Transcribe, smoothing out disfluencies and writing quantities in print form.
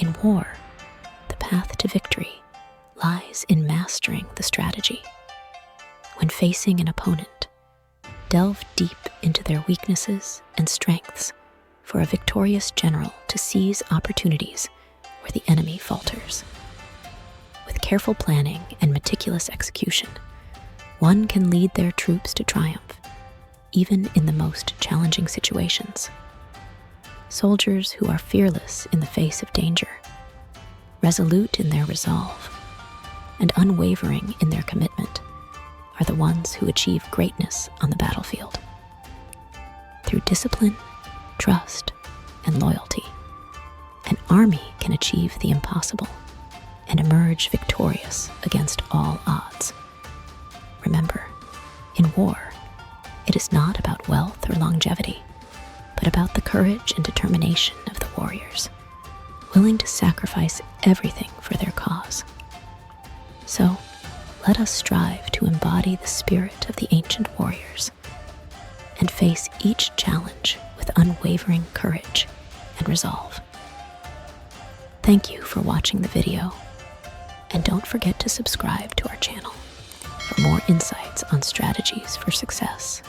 In war, the path to victory lies in mastering the strategy. When facing an opponent, delve deep into their weaknesses and strengths for a victorious general to seize opportunities where the enemy falters. With careful planning and meticulous execution, one can lead their troops to triumph, even in the most challenging situations. Soldiers who are fearless in the face of danger, resolute in their resolve, and unwavering in their commitment are the ones who achieve greatness on the battlefield. Through discipline, trust, and loyalty, an army can achieve the impossible and emerge victorious against all odds. Remember, in war, it is not about wealth or longevity, but about the courage and determination of the warriors, willing to sacrifice everything for their cause. So, let us strive to embody the spirit of the ancient warriors and face each challenge with unwavering courage and resolve. Thank you for watching the video, and don't forget to subscribe to our channel for more insights on strategies for success.